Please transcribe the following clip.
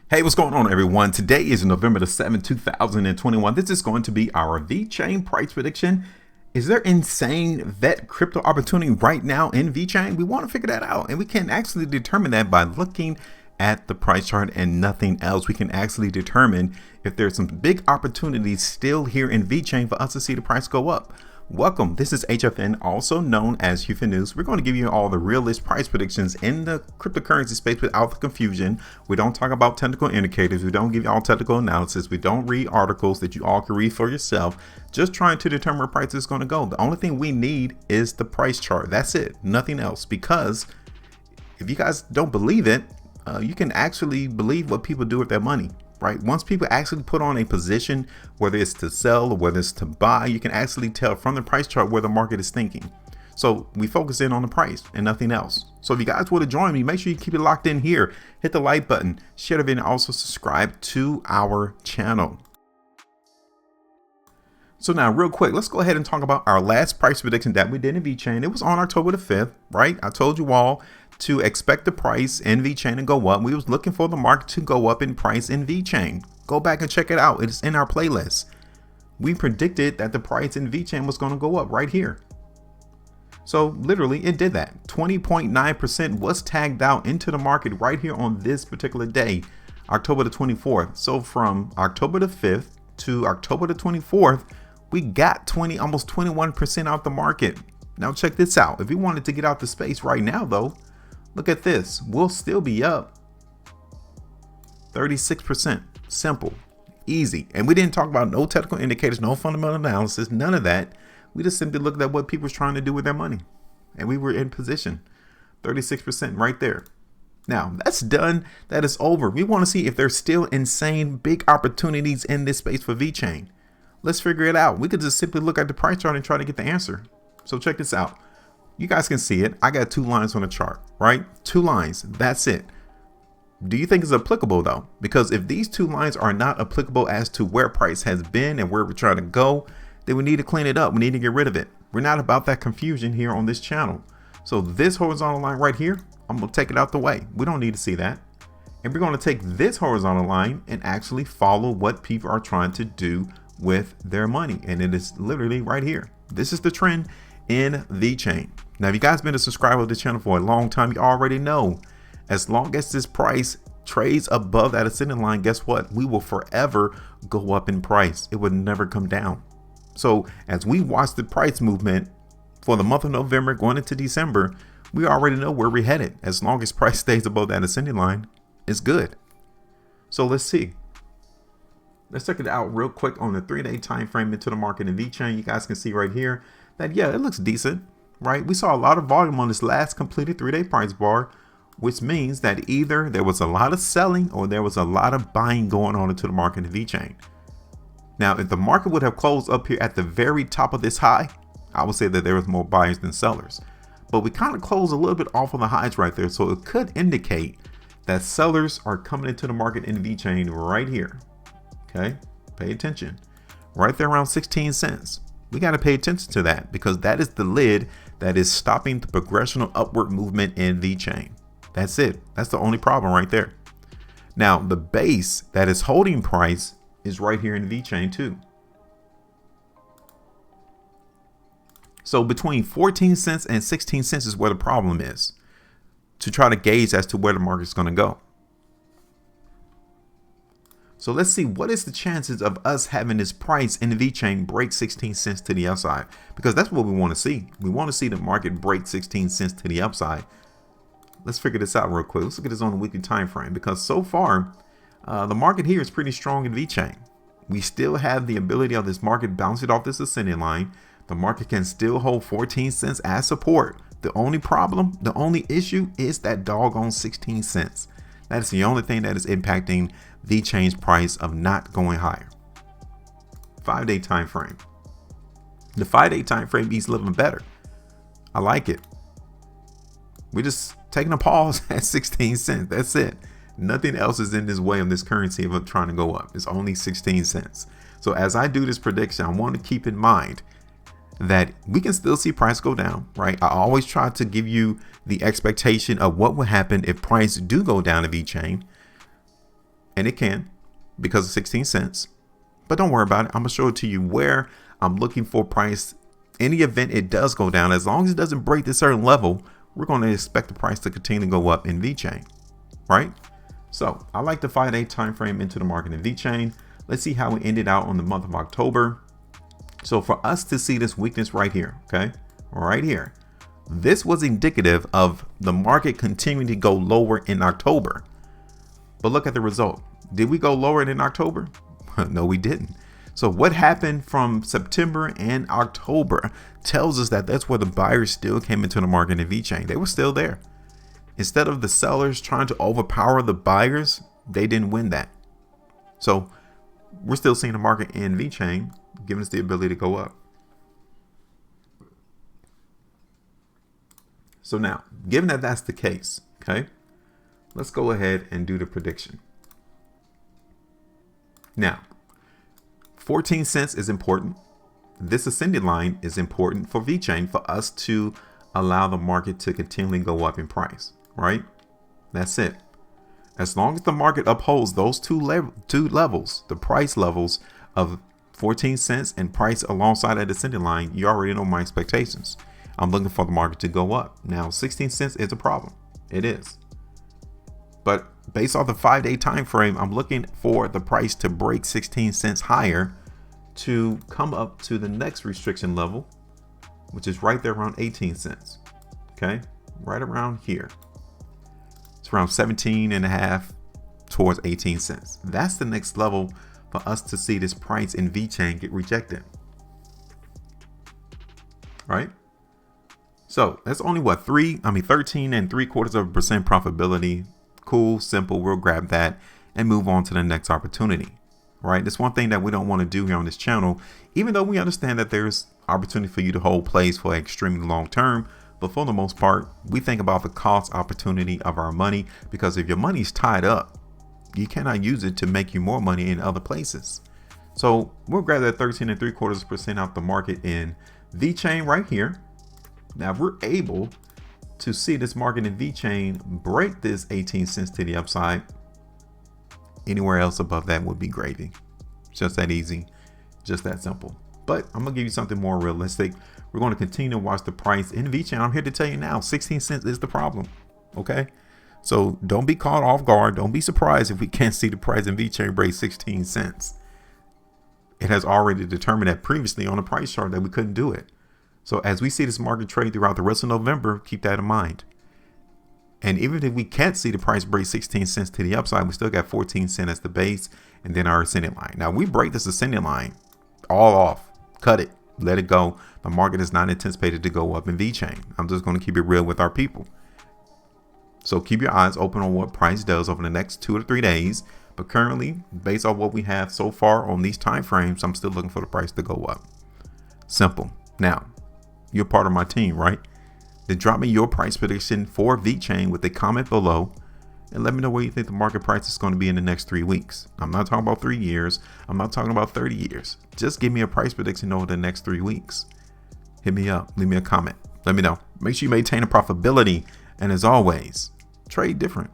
Hey, what's going on, everyone? Today is November the 7th, 2021. This is going to be our VeChain price prediction. Is there insane vet crypto opportunity right now in VeChain? We want to figure that out, and we can actually determine that by looking at the price chart and nothing else. We can actually determine if there's some big opportunities still here in VeChain for us to see the price go up. Welcome, this is HueFin, also known as HueFin News. We're going to give you all the realist price predictions in the cryptocurrency space without the confusion. We don't talk about technical indicators. We don't give you all technical analysis. We don't read articles that you all can read for yourself. Just trying to determine where price is going to go. The only thing we need is the price chart. That's it, nothing else. Because if you guys don't believe it, you can actually believe what people do with their money. Right? Once people actually put on a position, whether it's to sell or whether it's to buy, you can actually tell from the price chart where the market is thinking. So we focus in on the price and nothing else. So if you guys want to join me, make sure you keep it locked in here. Hit the like button, share the video, and also subscribe to our channel. So now real quick, let's go ahead and talk about our last price prediction that we did in VeChain. It was on October the 5th, right? I told you all to expect the price in VeChain to go up. We was looking for the market to go up in price in VeChain. Go back and check it out. It's in our playlist. We predicted that the price in VeChain was going to go up right here. So literally it did that. 20.9% was tagged out into the market right here on this particular day, October the 24th. So from October the 5th to October the 24th, we got almost 21% out the market. Now check this out. If we wanted to get out the space right now though, look at this. We'll still be up 36%. Simple, easy. And we didn't talk about no technical indicators, no fundamental analysis, none of that. We just simply looked at what people were trying to do with their money. And we were in position. 36% right there. Now that's done. That is over. We want to see if there's still insane big opportunities in this space for VeChain. Let's figure it out. We could just simply look at the price chart and try to get the answer. So check this out. You guys can see it. I got two lines on the chart, right? Two lines. That's it. Do you think it's applicable though? Because if these two lines are not applicable as to where price has been and where we're trying to go, then we need to clean it up. We need to get rid of it. We're not about that confusion here on this channel. So this horizontal line right here, I'm going to take it out the way. We don't need to see that. And we're going to take this horizontal line and actually follow what people are trying to do with their money. And it is literally right here. This is the trend in VeChain. Now, if you guys been a subscriber of the channel for a long time, you already know as long as this price trades above that ascending line, guess what? We will forever go up in price. It would never come down. So as we watch the price movement for the month of November going into December, we already know where we're headed. As long as price stays above that ascending line, it's good. So let's see. Let's check it out real quick on the 3-day time frame into the market in VeChain. You guys can see right here that, yeah, it looks decent, right? We saw a lot of volume on this last completed 3-day price bar, which means that either there was a lot of selling or there was a lot of buying going on into the market in VeChain. Now, if the market would have closed up here at the very top of this high, I would say that there was more buyers than sellers. But we kind of closed a little bit off on the highs right there. So it could indicate that sellers are coming into the market in VeChain right here. Okay, pay attention. Right there around 16 cents. We got to pay attention to that because that is the lid that is stopping the progressional upward movement in VeChain. That's it. That's the only problem right there. Now, the base that is holding price is right here in VeChain too. So between 14 cents and 16 cents is where the problem is to try to gauge as to where the market is going to go. So let's see, what is the chances of us having this price in the VeChain break 16 cents to the upside? Because that's what we want to see. We want to see the market break 16 cents to the upside. Let's figure this out real quick. Let's look at this on the weekly time frame, because so far the market here is pretty strong in VeChain. We still have the ability of this market bouncing off this ascending line. The market can still hold 14 cents as support. The only problem, the only issue is that doggone 16 cents. That is the only thing that is impacting VeChain's price of not going higher. 5-day time frame. The 5-day time frame is a little better. I like it. We're just taking a pause at 16 cents. That's it. Nothing else is in this way of this currency of trying to go up. It's only 16 cents. So as I do this prediction, I want to keep in mind that we can still see price go down, right? I always try to give you the expectation of what would happen if price do go down to VeChain. and it can because of 16 cents. But don't worry about it. I'm going to show it to you where I'm looking for price. In the event it does go down, as long as it doesn't break this certain level, we're going to expect the price to continue to go up in VeChain, right? So I like the 5-day time frame into the market in VeChain. Let's see how it ended out on the month of October. So for us to see this weakness right here, okay, right here, this was indicative of the market continuing to go lower in October. But look at the result. Did we go lower in October? No, we didn't. So what happened from September and October tells us that that's where the buyers still came into the market in VeChain. They were still there. Instead of the sellers trying to overpower the buyers, they didn't win that. So we're still seeing the market in VeChain giving us the ability to go up. So now, given that that's the case, okay, let's go ahead and do the prediction. Now, 14 cents is important. This ascending line is important for VeChain for us to allow the market to continually go up in price, right? That's it. As long as the market upholds those two levels, the price levels of 14 cents and price alongside that ascending line, you already know my expectations. I'm looking for the market to go up. Now, 16 cents is a problem. It is. But based off the 5-day time frame, I'm looking for the price to break 16 cents higher to come up to the next restriction level, which is right there around 18 cents. Okay, right around here. It's around 17 and a half towards 18 cents. That's the next level for us to see this price in VeChain get rejected. Right? So that's only what 13.75% profitability. Cool, simple. We'll grab that and move on to the next opportunity. Right? That's one thing that we don't want to do here on this channel, even though we understand that there's opportunity for you to hold plays for extremely long term. But for the most part, we think about the cost opportunity of our money, because if your money's tied up, you cannot use it to make you more money in other places. So we'll grab that 13.75% out the market in VeChain right here. Now, if we're able to see this market in VeChain break this 18 cents to the upside, anywhere else above that would be gravy. Just that easy, just that simple. But I'm gonna give you something more realistic. We're going to continue to watch the price in VeChain. I'm here to tell you now, 16 cents is the problem. Okay, so don't be caught off guard. Don't be surprised if we can't see the price in VeChain break 16 cents. It has already determined that previously on the price chart that we couldn't do it. So as we see this market trade throughout the rest of November, keep that in mind. And even if we can't see the price break 16 cents to the upside, we still got 14 cents as the base and then our ascending line. Now we break this ascending line all off, cut it, let it go. The market is not anticipated to go up in VeChain. I'm just going to keep it real with our people. So keep your eyes open on what price does over the next 2 to 3 days. But currently, based on what we have so far on these time frames, I'm still looking for the price to go up. Simple. Now, you're part of my team, right? Then drop me your price prediction for VeChain with a comment below and let me know where you think the market price is going to be in the next 3 weeks. I'm not talking about 3 years. I'm not talking about 30 years. Just give me a price prediction over the next 3 weeks. Hit me up. Leave me a comment. Let me know. Make sure you maintain a profitability. And as always, trade different.